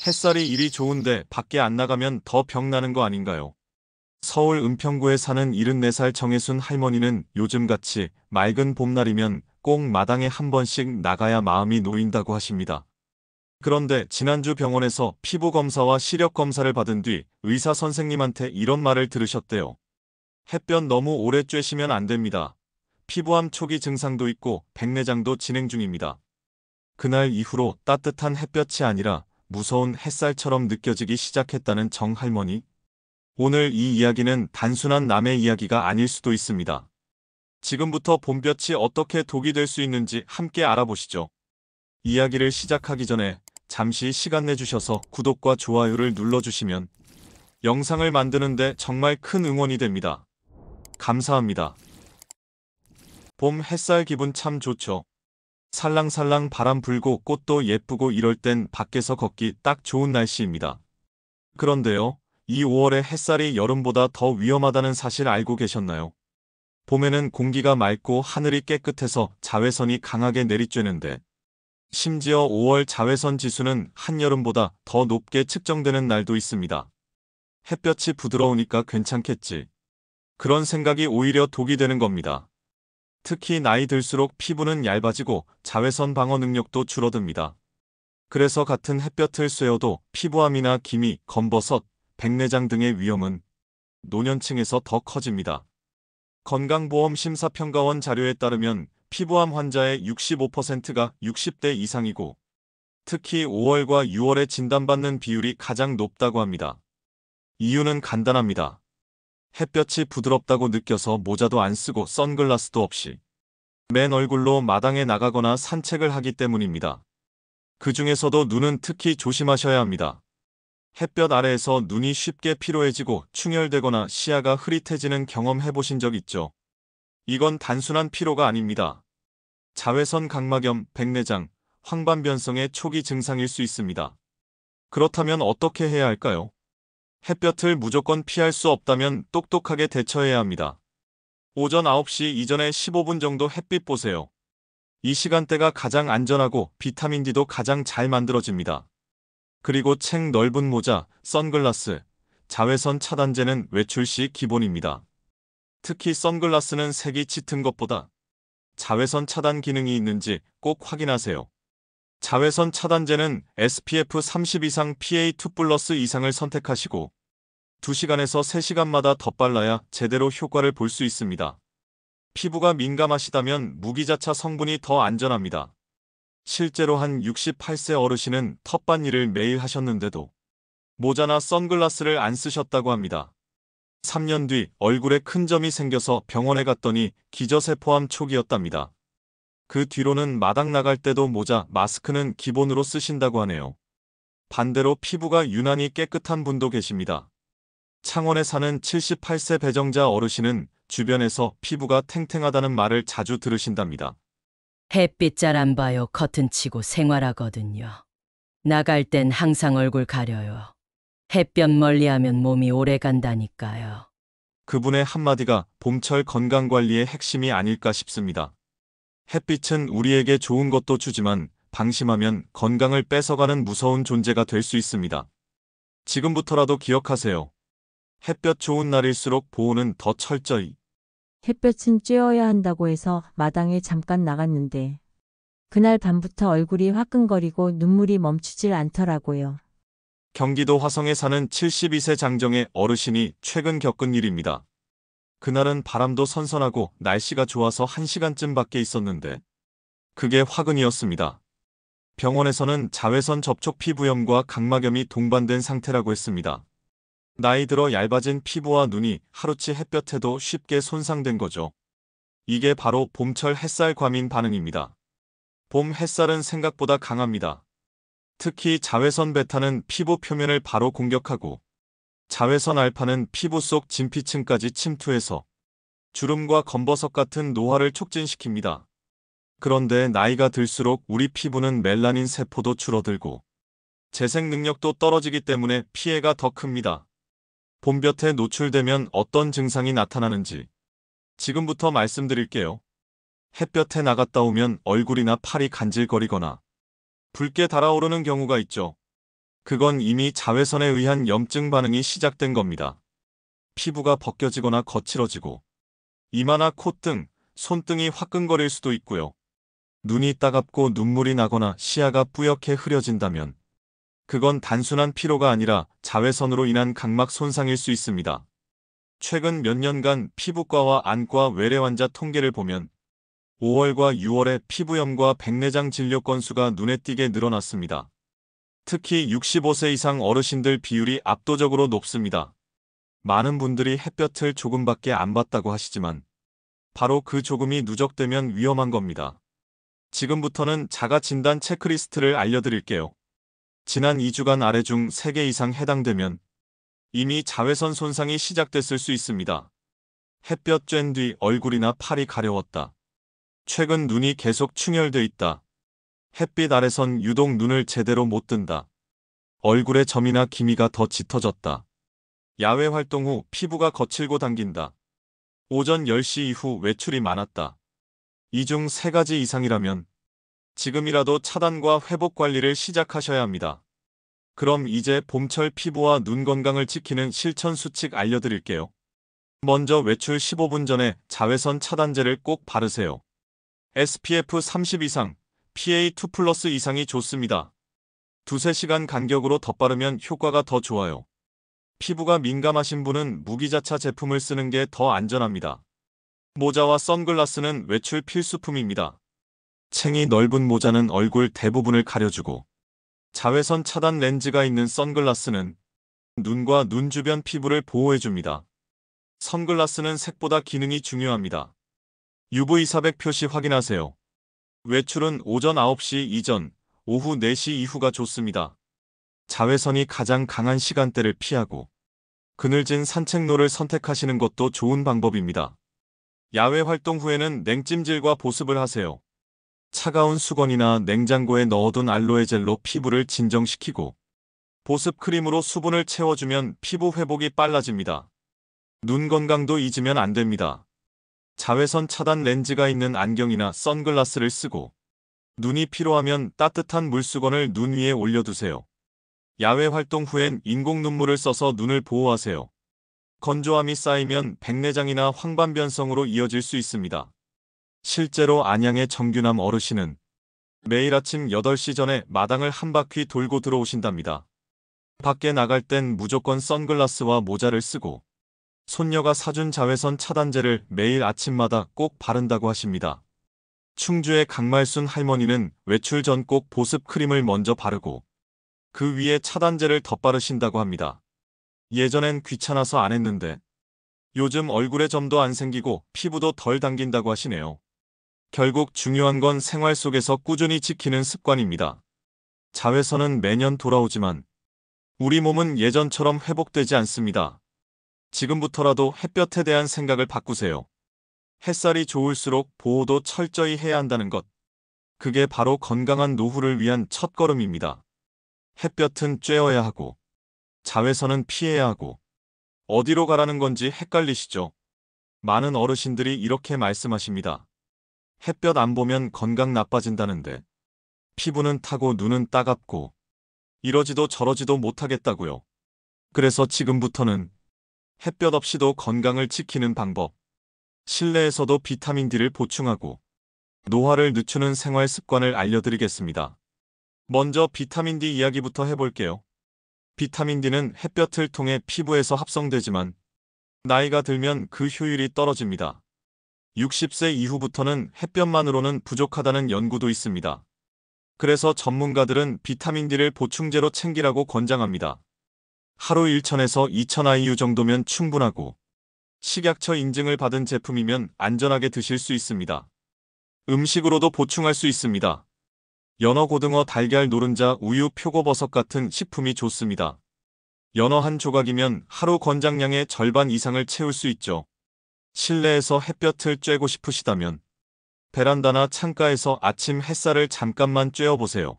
햇살이 이리 좋은데 밖에 안 나가면 더 병나는 거 아닌가요? 서울 은평구에 사는 74살 정혜순 할머니는 요즘같이 맑은 봄날이면 꼭 마당에 한 번씩 나가야 마음이 놓인다고 하십니다. 그런데 지난주 병원에서 피부 검사와 시력 검사를 받은 뒤 의사 선생님한테 이런 말을 들으셨대요. 햇볕 너무 오래 쬐시면 안 됩니다. 피부암 초기 증상도 있고 백내장도 진행 중입니다. 그날 이후로 따뜻한 햇볕이 아니라 무서운 햇살처럼 느껴지기 시작했다는 정 할머니. 오늘 이 이야기는 단순한 남의 이야기가 아닐 수도 있습니다. 지금부터 봄볕이 어떻게 독이 될 수 있는지 함께 알아보시죠. 이야기를 시작하기 전에 잠시 시간 내주셔서 구독과 좋아요를 눌러주시면 영상을 만드는데 정말 큰 응원이 됩니다. 감사합니다. 봄 햇살 기분 참 좋죠. 살랑살랑 바람 불고 꽃도 예쁘고 이럴 땐 밖에서 걷기 딱 좋은 날씨입니다. 그런데요, 이 5월의 햇살이 여름보다 더 위험하다는 사실 알고 계셨나요? 봄에는 공기가 맑고 하늘이 깨끗해서 자외선이 강하게 내리쬐는데, 심지어 5월 자외선 지수는 한여름보다 더 높게 측정되는 날도 있습니다. 햇볕이 부드러우니까 괜찮겠지. 그런 생각이 오히려 독이 되는 겁니다. 특히 나이 들수록 피부는 얇아지고 자외선 방어 능력도 줄어듭니다. 그래서 같은 햇볕을 쐬어도 피부암이나 기미, 검버섯, 백내장 등의 위험은 노년층에서 더 커집니다. 건강보험심사평가원 자료에 따르면 피부암 환자의 65%가 60대 이상이고 특히 5월과 6월에 진단받는 비율이 가장 높다고 합니다. 이유는 간단합니다. 햇볕이 부드럽다고 느껴서 모자도 안 쓰고 선글라스도 없이 맨 얼굴로 마당에 나가거나 산책을 하기 때문입니다. 그 중에서도 눈은 특히 조심하셔야 합니다. 햇볕 아래에서 눈이 쉽게 피로해지고 충혈되거나 시야가 흐릿해지는 경험 해보신 적 있죠? 이건 단순한 피로가 아닙니다. 자외선 각막염, 백내장, 황반변성의 초기 증상일 수 있습니다. 그렇다면 어떻게 해야 할까요? 햇볕을 무조건 피할 수 없다면 똑똑하게 대처해야 합니다. 오전 9시 이전에 15분 정도 햇빛 보세요. 이 시간대가 가장 안전하고 비타민 D도 가장 잘 만들어집니다. 그리고 책 넓은 모자, 선글라스, 자외선 차단제는 외출 시 기본입니다. 특히 선글라스는 색이 짙은 것보다 자외선 차단 기능이 있는지 꼭 확인하세요. 자외선 차단제는 SPF 30 이상 PA2+ 이상을 선택하시고 2시간에서 3시간마다 덧발라야 제대로 효과를 볼 수 있습니다. 피부가 민감하시다면 무기자차 성분이 더 안전합니다. 실제로 한 68세 어르신은 텃밭일을 매일 하셨는데도 모자나 선글라스를 안 쓰셨다고 합니다. 3년 뒤 얼굴에 큰 점이 생겨서 병원에 갔더니 기저세포암 초기였답니다. 그 뒤로는 마당 나갈 때도 모자, 마스크는 기본으로 쓰신다고 하네요. 반대로 피부가 유난히 깨끗한 분도 계십니다. 창원에 사는 78세 배정자 어르신은 주변에서 피부가 탱탱하다는 말을 자주 들으신답니다. 햇빛 잘 안 봐요. 커튼 치고 생활하거든요. 나갈 땐 항상 얼굴 가려요. 햇볕 멀리하면 몸이 오래 간다니까요. 그분의 한마디가 봄철 건강관리의 핵심이 아닐까 싶습니다. 햇빛은 우리에게 좋은 것도 주지만 방심하면 건강을 뺏어가는 무서운 존재가 될 수 있습니다. 지금부터라도 기억하세요. 햇볕 좋은 날일수록 보호는 더 철저히. 햇볕은 쬐어야 한다고 해서 마당에 잠깐 나갔는데 그날 밤부터 얼굴이 화끈거리고 눈물이 멈추질 않더라고요. 경기도 화성에 사는 72세 장정의 어르신이 최근 겪은 일입니다. 그날은 바람도 선선하고 날씨가 좋아서 1시간쯤 밖에 있었는데 그게 화근이었습니다. 병원에서는 자외선 접촉 피부염과 각막염이 동반된 상태라고 했습니다. 나이 들어 얇아진 피부와 눈이 하루치 햇볕에도 쉽게 손상된 거죠. 이게 바로 봄철 햇살 과민 반응입니다. 봄 햇살은 생각보다 강합니다. 특히 자외선 베타는 피부 표면을 바로 공격하고 자외선 알파는 피부 속 진피층까지 침투해서 주름과 검버섯 같은 노화를 촉진시킵니다. 그런데 나이가 들수록 우리 피부는 멜라닌 세포도 줄어들고 재생 능력도 떨어지기 때문에 피해가 더 큽니다. 봄볕에 노출되면 어떤 증상이 나타나는지 지금부터 말씀드릴게요. 햇볕에 나갔다 오면 얼굴이나 팔이 간질거리거나 붉게 달아오르는 경우가 있죠. 그건 이미 자외선에 의한 염증 반응이 시작된 겁니다. 피부가 벗겨지거나 거칠어지고 이마나 콧등, 손등이 화끈거릴 수도 있고요. 눈이 따갑고 눈물이 나거나 시야가 뿌옇게 흐려진다면 그건 단순한 피로가 아니라 자외선으로 인한 각막 손상일 수 있습니다. 최근 몇 년간 피부과와 안과 외래 환자 통계를 보면 5월과 6월에 피부염과 백내장 진료 건수가 눈에 띄게 늘어났습니다. 특히 65세 이상 어르신들 비율이 압도적으로 높습니다. 많은 분들이 햇볕을 조금밖에 안 봤다고 하시지만 바로 그 조금이 누적되면 위험한 겁니다. 지금부터는 자가 진단 체크리스트를 알려드릴게요. 지난 2주간 아래 중 3개 이상 해당되면 이미 자외선 손상이 시작됐을 수 있습니다. 햇볕 쬐는 뒤 얼굴이나 팔이 가려웠다. 최근 눈이 계속 충혈돼 있다. 햇빛 아래선 유독 눈을 제대로 못 뜬다. 얼굴에 점이나 기미가 더 짙어졌다. 야외 활동 후 피부가 거칠고 당긴다. 오전 10시 이후 외출이 많았다. 이 중 3가지 이상이라면 지금이라도 차단과 회복 관리를 시작하셔야 합니다. 그럼 이제 봄철 피부와 눈 건강을 지키는 실천 수칙 알려드릴게요. 먼저 외출 15분 전에 자외선 차단제를 꼭 바르세요. SPF 30 이상, PA2+ 이상이 좋습니다. 2~3시간 간격으로 덧바르면 효과가 더 좋아요. 피부가 민감하신 분은 무기자차 제품을 쓰는 게 더 안전합니다. 모자와 선글라스는 외출 필수품입니다. 챙이 넓은 모자는 얼굴 대부분을 가려주고 자외선 차단 렌즈가 있는 선글라스는 눈과 눈 주변 피부를 보호해줍니다. 선글라스는 색보다 기능이 중요합니다. UV400 표시 확인하세요. 외출은 오전 9시 이전, 오후 4시 이후가 좋습니다. 자외선이 가장 강한 시간대를 피하고 그늘진 산책로를 선택하시는 것도 좋은 방법입니다. 야외 활동 후에는 냉찜질과 보습을 하세요. 차가운 수건이나 냉장고에 넣어둔 알로에 젤로 피부를 진정시키고 보습 크림으로 수분을 채워주면 피부 회복이 빨라집니다. 눈 건강도 잊으면 안 됩니다. 자외선 차단 렌즈가 있는 안경이나 선글라스를 쓰고 눈이 피로하면 따뜻한 물수건을 눈 위에 올려두세요. 야외 활동 후엔 인공 눈물을 써서 눈을 보호하세요. 건조함이 쌓이면 백내장이나 황반변성으로 이어질 수 있습니다. 실제로 안양의 정규남 어르신은 매일 아침 8시 전에 마당을 한 바퀴 돌고 들어오신답니다. 밖에 나갈 땐 무조건 선글라스와 모자를 쓰고 손녀가 사준 자외선 차단제를 매일 아침마다 꼭 바른다고 하십니다. 충주의 강말순 할머니는 외출 전 꼭 보습 크림을 먼저 바르고 그 위에 차단제를 덧바르신다고 합니다. 예전엔 귀찮아서 안 했는데 요즘 얼굴에 점도 안 생기고 피부도 덜 당긴다고 하시네요. 결국 중요한 건 생활 속에서 꾸준히 지키는 습관입니다. 자외선은 매년 돌아오지만 우리 몸은 예전처럼 회복되지 않습니다. 지금부터라도 햇볕에 대한 생각을 바꾸세요. 햇살이 좋을수록 보호도 철저히 해야 한다는 것. 그게 바로 건강한 노후를 위한 첫걸음입니다. 햇볕은 쬐어야 하고 자외선은 피해야 하고 어디로 가라는 건지 헷갈리시죠? 많은 어르신들이 이렇게 말씀하십니다. 햇볕 안 보면 건강 나빠진다는데 피부는 타고 눈은 따갑고 이러지도 저러지도 못하겠다고요. 그래서 지금부터는 햇볕 없이도 건강을 지키는 방법, 실내에서도 비타민 D를 보충하고 노화를 늦추는 생활 습관을 알려드리겠습니다. 먼저 비타민 D 이야기부터 해볼게요. 비타민 D는 햇볕을 통해 피부에서 합성되지만 나이가 들면 그 효율이 떨어집니다. 60세 이후부터는 햇볕만으로는 부족하다는 연구도 있습니다. 그래서 전문가들은 비타민 D를 보충제로 챙기라고 권장합니다. 하루 1,000에서 2,000 IU 정도면 충분하고 식약처 인증을 받은 제품이면 안전하게 드실 수 있습니다. 음식으로도 보충할 수 있습니다. 연어, 고등어, 달걀, 노른자, 우유, 표고버섯 같은 식품이 좋습니다. 연어 한 조각이면 하루 권장량의 절반 이상을 채울 수 있죠. 실내에서 햇볕을 쬐고 싶으시다면 베란다나 창가에서 아침 햇살을 잠깐만 쬐어보세요.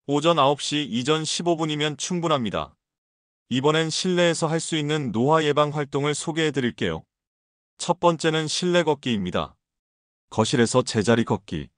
오전 9시 이전 15분이면 충분합니다. 이번엔 실내에서 할 수 있는 노화 예방 활동을 소개해드릴게요. 첫 번째는 실내 걷기입니다. 거실에서 제자리 걷기,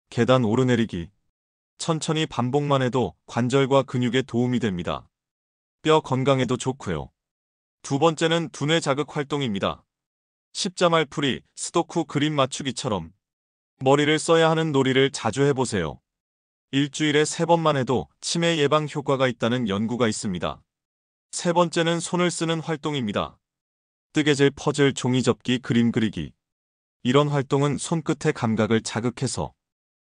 계단 오르내리기, 천천히 반복만 해도 관절과 근육에 도움이 됩니다. 뼈 건강에도 좋고요. 두 번째는 두뇌 자극 활동입니다. 십자말풀이, 스도쿠 그림 맞추기처럼 머리를 써야 하는 놀이를 자주 해보세요. 일주일에 3번만 해도 치매 예방 효과가 있다는 연구가 있습니다. 세 번째는 손을 쓰는 활동입니다. 뜨개질, 퍼즐, 종이접기, 그림 그리기. 이런 활동은 손끝의 감각을 자극해서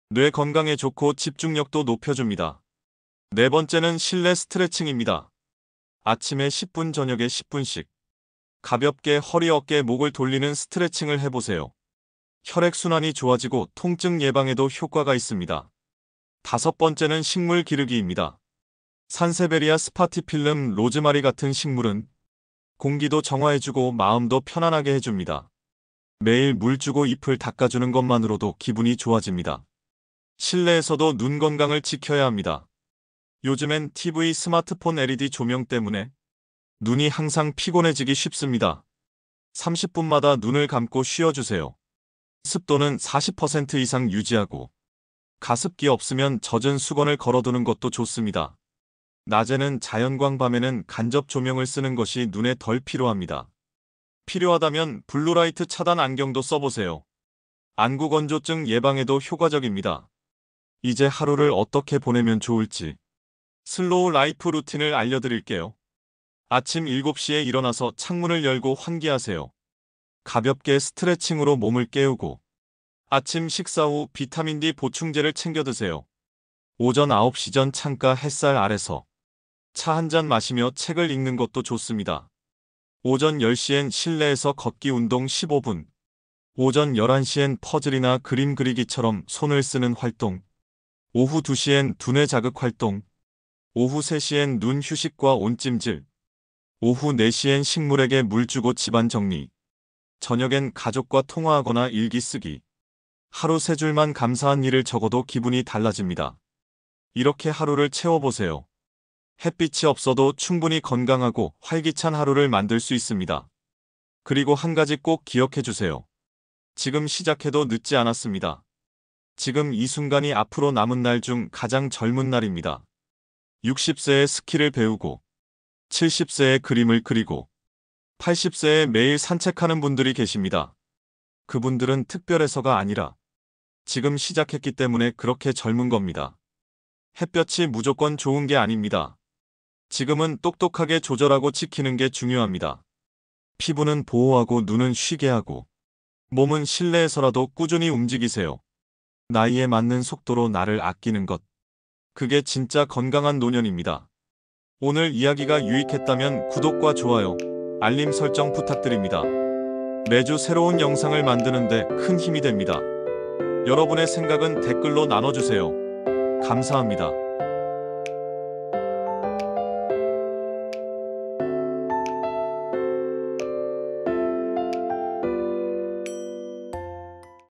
뇌 건강에 좋고 집중력도 높여줍니다. 네 번째는 실내 스트레칭입니다. 아침에 10분, 저녁에 10분씩 가볍게 허리, 어깨, 목을 돌리는 스트레칭을 해보세요. 혈액순환이 좋아지고 통증 예방에도 효과가 있습니다. 다섯 번째는 식물 기르기입니다. 산세베리아, 스파티필름, 로즈마리 같은 식물은 공기도 정화해주고 마음도 편안하게 해줍니다. 매일 물 주고 잎을 닦아주는 것만으로도 기분이 좋아집니다. 실내에서도 눈 건강을 지켜야 합니다. 요즘엔 TV, 스마트폰, LED 조명 때문에 눈이 항상 피곤해지기 쉽습니다. 30분마다 눈을 감고 쉬어주세요. 습도는 40% 이상 유지하고 가습기 없으면 젖은 수건을 걸어두는 것도 좋습니다. 낮에는 자연광, 밤에는 간접 조명을 쓰는 것이 눈에 덜 필요합니다. 필요하다면 블루라이트 차단 안경도 써보세요. 안구 건조증 예방에도 효과적입니다. 이제 하루를 어떻게 보내면 좋을지 슬로우 라이프 루틴을 알려드릴게요. 아침 7시에 일어나서 창문을 열고 환기하세요. 가볍게 스트레칭으로 몸을 깨우고 아침 식사 후 비타민 D 보충제를 챙겨 드세요. 오전 9시 전 창가 햇살 아래서 차 한 잔 마시며 책을 읽는 것도 좋습니다. 오전 10시엔 실내에서 걷기 운동 15분. 오전 11시엔 퍼즐이나 그림 그리기처럼 손을 쓰는 활동. 오후 2시엔 두뇌 자극 활동. 오후 3시엔 눈 휴식과 온찜질. 오후 4시엔 식물에게 물 주고 집안 정리. 저녁엔 가족과 통화하거나 일기 쓰기. 하루 3줄만 감사한 일을 적어도 기분이 달라집니다. 이렇게 하루를 채워보세요. 햇빛이 없어도 충분히 건강하고 활기찬 하루를 만들 수 있습니다. 그리고 한 가지 꼭 기억해 주세요. 지금 시작해도 늦지 않았습니다. 지금 이 순간이 앞으로 남은 날 중 가장 젊은 날입니다. 60세에 스키를 배우고 70세에 그림을 그리고 80세에 매일 산책하는 분들이 계십니다. 그분들은 특별해서가 아니라 지금 시작했기 때문에 그렇게 젊은 겁니다. 햇볕이 무조건 좋은 게 아닙니다. 지금은 똑똑하게 조절하고 지키는 게 중요합니다. 피부는 보호하고 눈은 쉬게 하고 몸은 실내에서라도 꾸준히 움직이세요. 나이에 맞는 속도로 나를 아끼는 것. 그게 진짜 건강한 노년입니다. 오늘 이야기가 유익했다면 구독과 좋아요, 알림 설정 부탁드립니다. 매주 새로운 영상을 만드는데 큰 힘이 됩니다. 여러분의 생각은 댓글로 나눠주세요. 감사합니다.